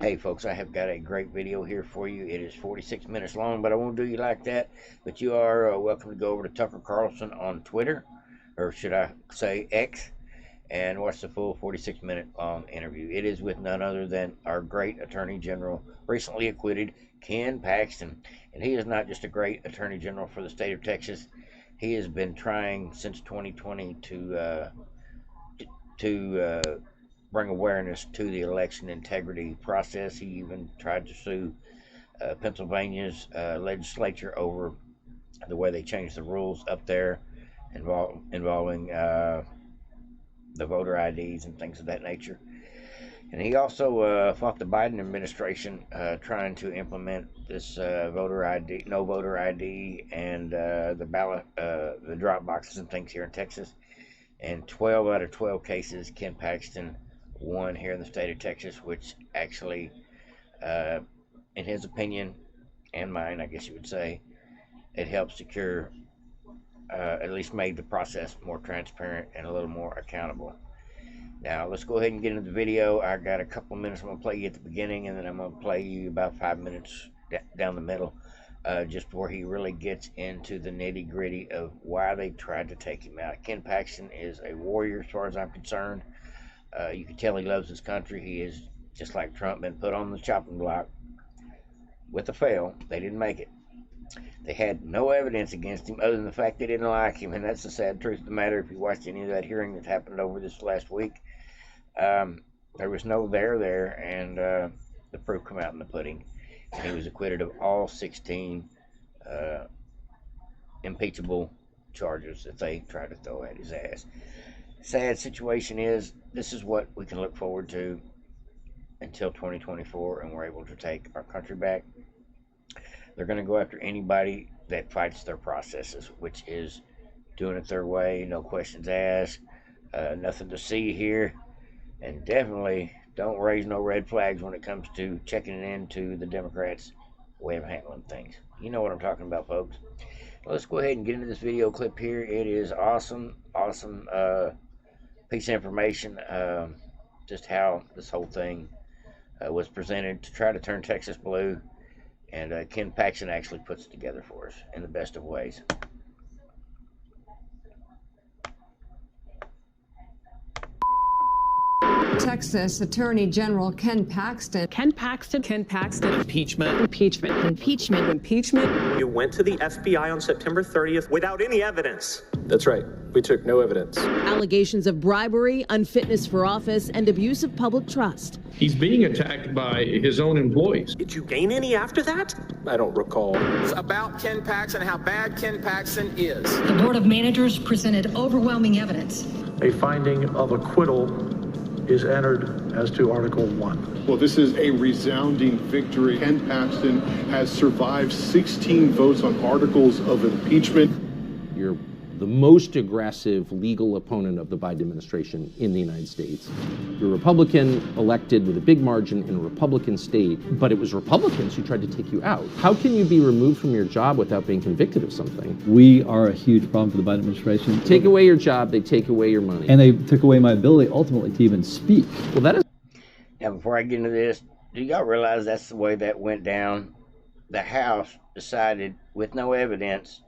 Hey folks, I have got a great video here for you. It is 46 minutes long, but I won't do you like that. But you are welcome to go over to Tucker Carlson on Twitter, or should I say X, and watch the full 46-minute long interview. It is with none other than our great Attorney General, recently acquitted, Ken Paxton. And he is not just a great Attorney General for the state of Texas. He has been trying since 2020 to bring awareness to the election integrity process. He even tried to sue Pennsylvania's legislature over the way they changed the rules up there involving the voter IDs and things of that nature. And he also fought the Biden administration trying to implement this voter ID, no voter ID, and the ballot, the drop boxes and things here in Texas. And 12 out of 12 cases, Ken Paxton won here in the state of Texas, which actually, in his opinion, and mine, I guess you would say, it helped secure, at least made the process more transparent and a little more accountable. Now, let's go ahead and get into the video. I got a couple of minutes I'm going to play you at the beginning, and then I'm going to play you about 5 minutes down the middle, just where he really gets into the nitty-gritty of why they tried to take him out. Ken Paxton is a warrior as far as I'm concerned. You can tell he loves his country. He is, just like Trump, been put on the chopping block with a fail. They didn't make it. They had no evidence against him other than the fact they didn't like him, and that's the sad truth of the matter. If you watched any of that hearing that happened over this last week, there was no there, and the proof come out in the pudding. And he was acquitted of all 16 impeachable charges that they tried to throw at his ass. Sad situation is, this is what we can look forward to until 2024, and we're able to take our country back. They're going to go after anybody that fights their processes, which is doing it their way, no questions asked, nothing to see here, and definitely don't raise no red flags when it comes to checking into the Democrats' way of handling things. You know what I'm talking about, folks. Let's go ahead and get into this video clip here. It is awesome piece of information, just how this whole thing was presented to try to turn Texas blue. And Ken Paxton actually puts it together for us in the best of ways. Texas Attorney General Ken Paxton. Ken Paxton. Ken Paxton. Impeachment. Impeachment. Impeachment. Impeachment. You went to the FBI on September 30th without any evidence. That's right. We took no evidence. Allegations of bribery, unfitness for office, and abuse of public trust. He's being attacked by his own employees. Did you gain any after that? I don't recall. It's about Ken Paxton, how bad Ken Paxton is. The Board of Managers presented overwhelming evidence. A finding of acquittal is entered as to Article 1. Well, this is a resounding victory. Ken Paxton has survived 16 votes on articles of impeachment. You're the most aggressive legal opponent of the Biden administration in the United States. You're a Republican elected with a big margin in a Republican state, but it was Republicans who tried to take you out. How can you be removed from your job without being convicted of something? We are a huge problem for the Biden administration. Take away your job, they take away your money. And they took away my ability ultimately to even speak. Well, that is... Now, before I get into this, do y'all realize that's the way that went down? The House decided, with no evidence,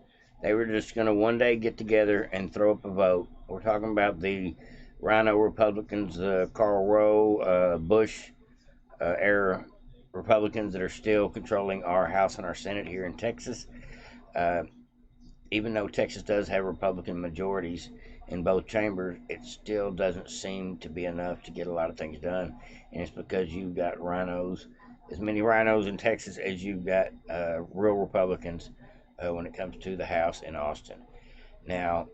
they were just going to one day get together and throw up a vote. We're talking about the Rhino Republicans, Karl Rove, Bush era Republicans that are still controlling our House and our Senate here in Texas. Even though Texas does have Republican majorities in both chambers, it still doesn't seem to be enough to get a lot of things done. And it's because you've got rhinos, as many rhinos in Texas as you've got real Republicans when it comes to the House in Austin. Now,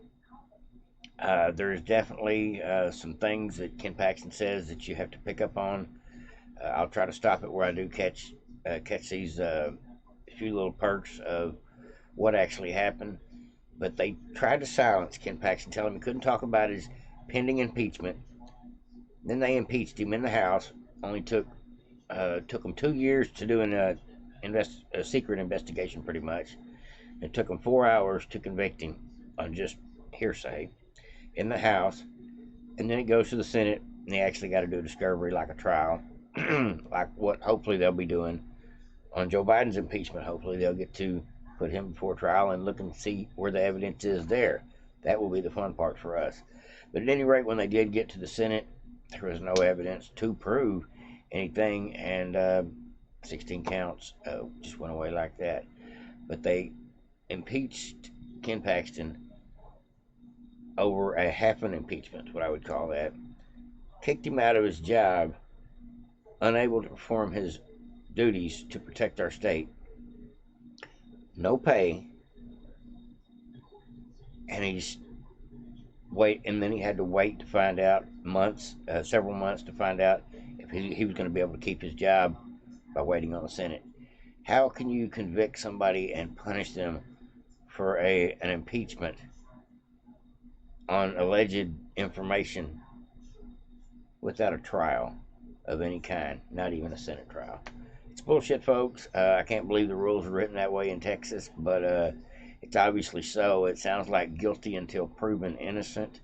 there's definitely some things that Ken Paxton says that you have to pick up on. I'll try to stop it where I do catch these few little perks of what actually happened. But they tried to silence Ken Paxton, telling him he couldn't talk about his pending impeachment. Then they impeached him in the House. Only took them 2 years to do a secret investigation, pretty much. It took them 4 hours to convict him on just hearsay in the House. And then it goes to the Senate, and they actually got to do a discovery like a trial. like what hopefully they'll be doing on Joe Biden's impeachment. Hopefully they'll get to put him before trial and look and see where the evidence is there. That will be the fun part for us. But at any rate, when they did get to the Senate, there was no evidence to prove anything, and 16 counts just went away like that. But they impeached Ken Paxton over a half an impeachment, what I would call that. Kicked him out of his job, unable to perform his duties to protect our state. No pay, and then he had to wait to find out several months to find out if he was going to be able to keep his job by waiting on the Senate. How can you convict somebody and punish them for an impeachment on alleged information without a trial of any kind, not even a Senate trial? It's bullshit, folks. I can't believe the rules are written that way in Texas, but it's obviously so. It sounds like guilty until proven innocent,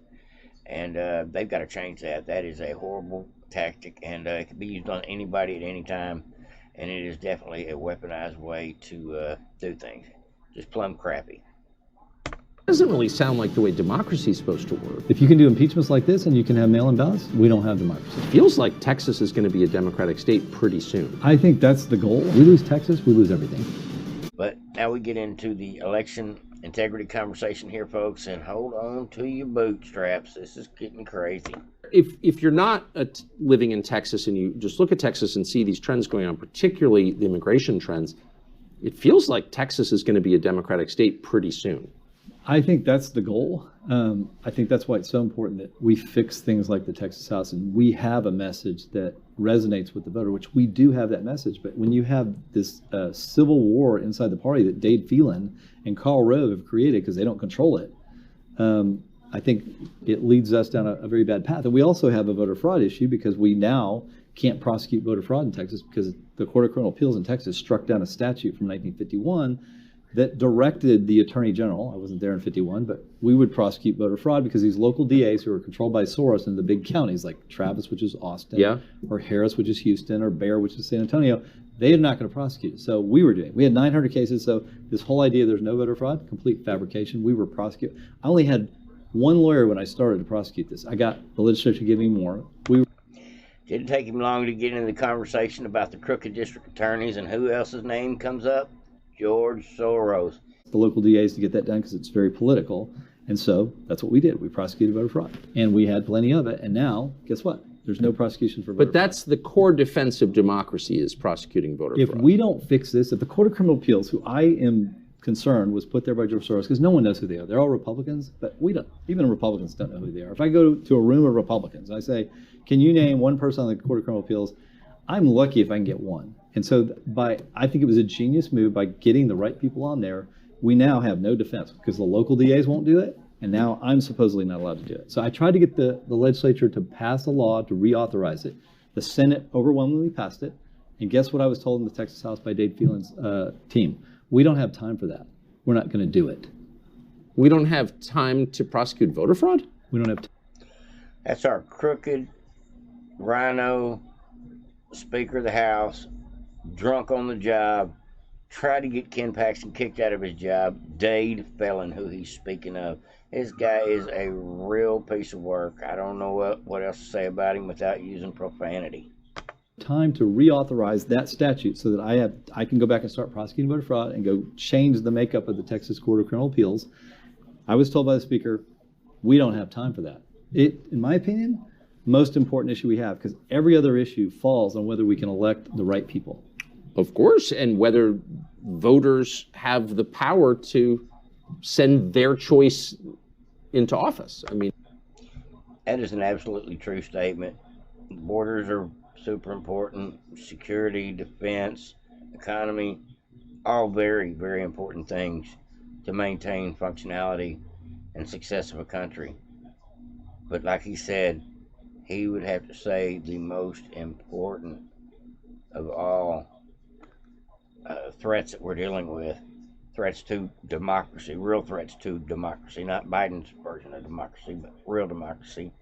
and they've got to change that. That is a horrible tactic, and it can be used on anybody at any time, and it is definitely a weaponized way to do things. Just plumb crappy. It doesn't really sound like the way democracy is supposed to work. If you can do impeachments like this and you can have mail-in ballots, we don't have democracy. It feels like Texas is going to be a Democratic state pretty soon. I think that's the goal. We lose Texas, we lose everything. But now we get into the election integrity conversation here, folks, and hold on to your bootstraps. This is getting crazy. If you're not living in Texas and you just look at Texas and see these trends going on, particularly the immigration trends, it feels like Texas is going to be a Democratic state pretty soon. I think that's the goal. I think that's why it's so important that we fix things like the Texas House and we have a message that resonates with the voter, which we do have that message. But when you have this civil war inside the party that Dade Phelan and Karl Rove have created because they don't control it, I think it leads us down a very bad path. And we also have a voter fraud issue because we now can't prosecute voter fraud in Texas because the Court of Criminal Appeals in Texas struck down a statute from 1951 that directed the Attorney General, I wasn't there in 51, but we would prosecute voter fraud because these local DAs who are controlled by Soros in the big counties like Travis, which is Austin, or Harris, which is Houston, or Bear, which is San Antonio, they are not going to prosecute it. So we were doing it. We had 900 cases, so this whole idea there's no voter fraud, complete fabrication, we were prosecuting. I only had one lawyer when I started to prosecute this. I got the legislature to give me more. Didn't take him long to get into the conversation about the crooked district attorneys and who else's name comes up? George Soros. The local DAs to get that done because it's very political. And so that's what we did. We prosecuted voter fraud. And we had plenty of it. And now, guess what? There's no prosecution for voter fraud. But that's the core defense of democracy is prosecuting voter fraud. If we don't fix this, if the Court of Criminal Appeals, who I am concerned was put there by George Soros, because no one knows who they are. They're all Republicans, but we don't. Even Republicans don't know who they are. If I go to a room of Republicans, I say, can you name one person on the Court of Criminal Appeals? I'm lucky if I can get one. And so I think it was a genius move by getting the right people on there. We now have no defense because the local DAs won't do it. And now I'm supposedly not allowed to do it. So I tried to get the legislature to pass a law to reauthorize it. The Senate overwhelmingly passed it. And guess what I was told in the Texas House by Dade Phelan's team? We don't have time for that. We're not going to do it. We don't have time to prosecute voter fraud? We don't have time. That's our crooked rhino Speaker of the House, drunk on the job, tried to get Ken Paxton kicked out of his job. Dade Phelan, who he's speaking of. This guy is a real piece of work. I don't know what else to say about him without using profanity. Time to reauthorize that statute so that I can go back and start prosecuting voter fraud and go change the makeup of the Texas Court of Criminal Appeals. I was told by the Speaker, we don't have time for that. It, in my opinion, most important issue we have, because every other issue falls on whether we can elect the right people. Of course, and whether voters have the power to send their choice into office. I mean, that is an absolutely true statement. Borders are super important. Security, defense, economy, all very, very important things to maintain functionality and success of a country. But like he said, he would have to say the most important of all threats that we're dealing with, threats to democracy, real threats to democracy, not Biden's version of democracy, but real democracy,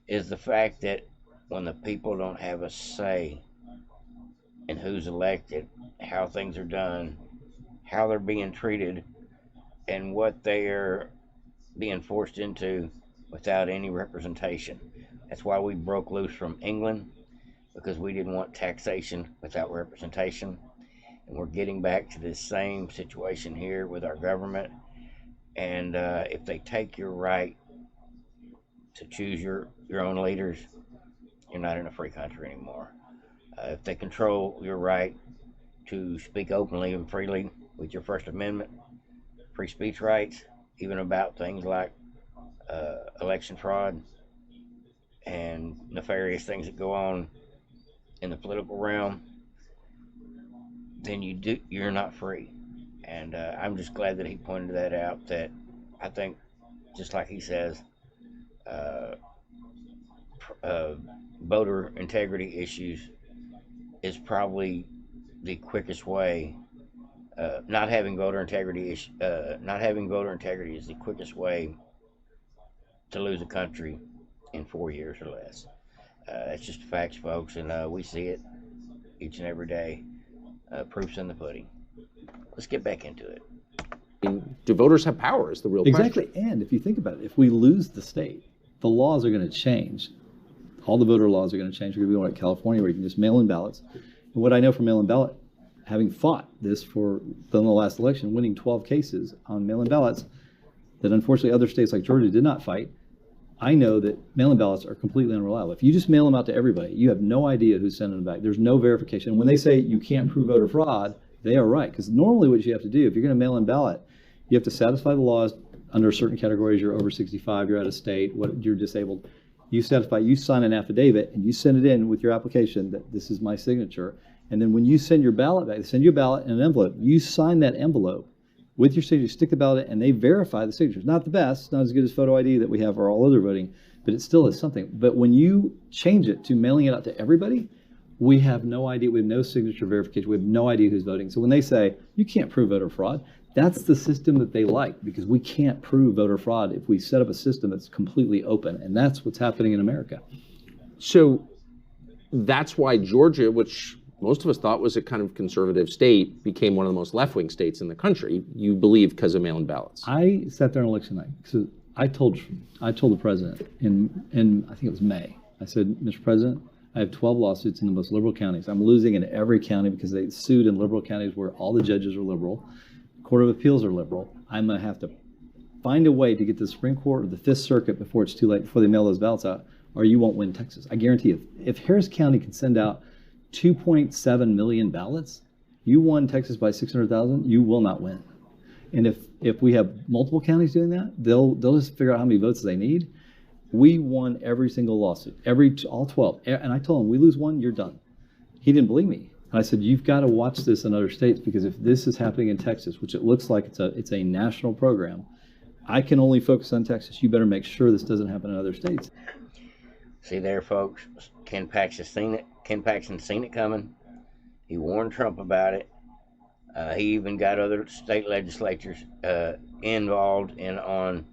is the fact that when the people don't have a say in who's elected, how things are done, how they're being treated, and what they're being forced into without any representation. That's why we broke loose from England, because we didn't want taxation without representation. And we're getting back to this same situation here with our government. And if they take your right to choose your own leaders, you're not in a free country anymore. If they control your right to speak openly and freely with your First Amendment, free speech rights, even about things like election fraud and nefarious things that go on in the political realm, then you're not free. And I'm just glad that he pointed that out, that I think, just like he says, voter integrity issues is probably the quickest way. Not having voter integrity is the quickest way to lose a country in 4 years or less. It's just facts, folks, and we see it each and every day. Proof's in the pudding. Let's get back into it. Do voters have power is the real question. Exactly, and if you think about it, if we lose the state, the laws are going to change. All the voter laws are going to change. We're going to be going to California where you can just mail in ballots. And what I know from mail-in ballot, having fought this for the last election, winning 12 cases on mail-in ballots that unfortunately other states like Georgia did not fight, I know that mail-in ballots are completely unreliable. If you just mail them out to everybody, you have no idea who's sending them back. There's no verification. And when they say you can't prove voter fraud, they are right. Because normally what you have to do, if you're going to mail in ballot, you have to satisfy the laws under certain categories. You're over 65, you're out of state, you're disabled. You sign an affidavit and you send it in with your application that this is my signature. And then when you send your ballot back, they send you a ballot in an envelope. You sign that envelope with your signature, stick the ballot in, and they verify the signatures. Not the best, not as good as photo ID that we have for all other voting, but it still is something. But when you change it to mailing it out to everybody, we have no idea. We have no signature verification. We have no idea who's voting. So when they say, you can't prove voter fraud, that's the system that they like, because we can't prove voter fraud if we set up a system that's completely open. And that's what's happening in America. So that's why Georgia, which most of us thought was a kind of conservative state, became one of the most left-wing states in the country, you believe, because of mail-in ballots. I sat there on election night. So I told the president in I think it was May, I said, Mr. President, I have 12 lawsuits in the most liberal counties. I'm losing in every county because they sued in liberal counties where all the judges are liberal. Court of Appeals are liberal. I'm going to have to find a way to get to the Supreme Court or the Fifth Circuit before it's too late, before they mail those ballots out, or you won't win Texas. I guarantee you, if Harris County can send out 2.7 million ballots, you won Texas by 600,000, you will not win. And if we have multiple counties doing that, they'll just figure out how many votes they need. We won every single lawsuit, all 12. And I told him, we lose one, you're done. He didn't believe me. And I said, you've got to watch this in other states, because if this is happening in Texas, which it looks like it's a national program, I can only focus on Texas. You better make sure this doesn't happen in other states. See there, folks, Ken Paxton's seen it. Ken Paxton's seen it coming. He warned Trump about it. He even got other state legislatures involved on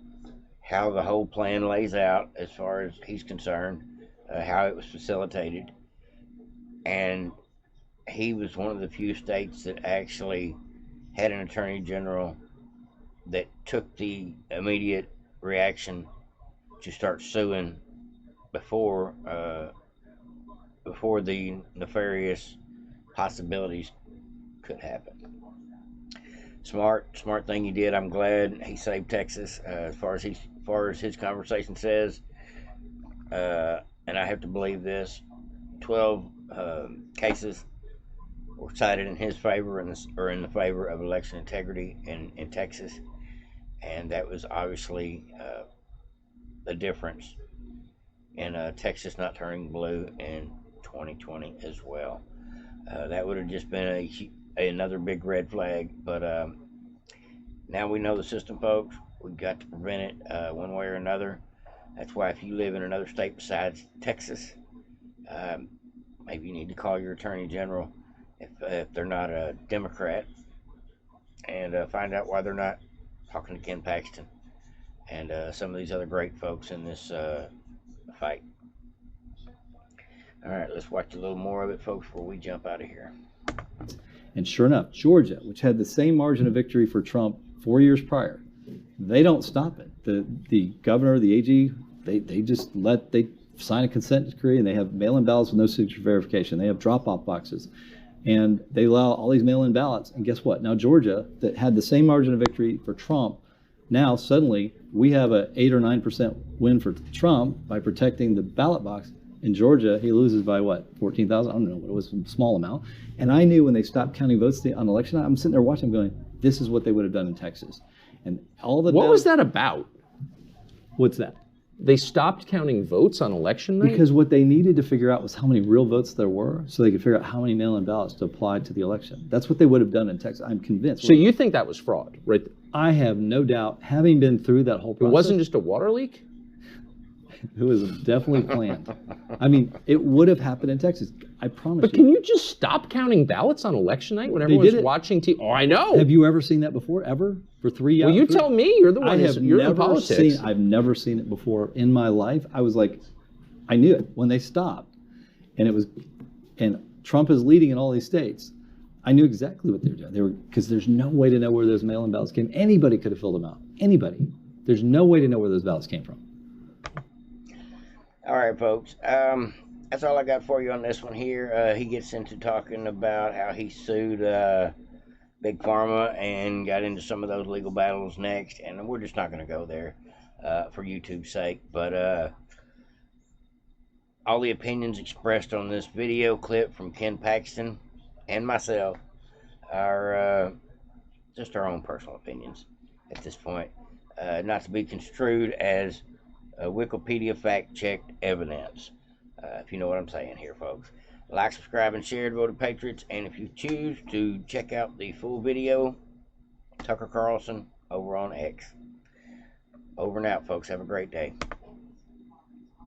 how the whole plan lays out as far as he's concerned, how it was facilitated. And he was one of the few states that actually had an attorney general that took the immediate reaction to start suing before the nefarious possibilities could happen. Smart thing he did. I'm glad he saved Texas, as far as his conversation says. And I have to believe this: 12 cases were cited in his favor, or in the favor of election integrity in Texas, and that was obviously the difference in Texas not turning blue in 2020 as well. That would have just been another big red flag, but now we know the system, folks. We've got to prevent it one way or another. That's why if you live in another state besides Texas, maybe you need to call your attorney general if they're not a Democrat, and find out why they're not talking to Ken Paxton and some of these other great folks in this fight. All right, let's watch a little more of it, folks, before we jump out of here. And sure enough, Georgia, which had the same margin of victory for Trump 4 years prior, they don't stop it. The governor, the AG, they sign a consent decree, and they have mail-in ballots with no signature verification. They have drop-off boxes, and they allow all these mail-in ballots. And guess what? Now Georgia, that had the same margin of victory for Trump, now suddenly we have a 8 or 9% win for Trump by protecting the ballot box. In Georgia, he loses by what, 14,000? I don't know what it was, a small amount. And I knew when they stopped counting votes on election night, I'm sitting there watching, going, this is what they would have done in Texas. And all the what was that about? What's that? They stopped counting votes on election night? Because what they needed to figure out was how many real votes there were, so they could figure out how many mail-in ballots to apply to the election. That's what they would have done in Texas. I'm convinced. So you think that was fraud, right? I have no doubt, having been through that whole process. It wasn't just a water leak? It was definitely planned. I mean, it would have happened in Texas. I promise you. But can you just stop counting ballots on election night when everyone's watching TV? Oh, I know. Have you ever seen that before? Ever? For 3 years? Well, you tell me. You're the one who's in politics. I've never seen it before in my life. I was like, I knew it when they stopped. And Trump is leading in all these states. I knew exactly what they were doing. Because there's no way to know where those mail-in ballots came. Anybody could have filled them out. Anybody. There's no way to know where those ballots came from. All right, folks. That's all I got for you on this one here. He gets into talking about how he sued Big Pharma and got into some of those legal battles next. And we're just not going to go there for YouTube's sake. But all the opinions expressed on this video clip from Ken Paxton and myself are just our own personal opinions at this point. Not to be construed as Wikipedia fact-checked evidence, if you know what I'm saying here, folks. Like, subscribe, and share to Voted Patriots. And if you choose to check out the full video, Tucker Carlson over on X. Over and out, folks. Have a great day.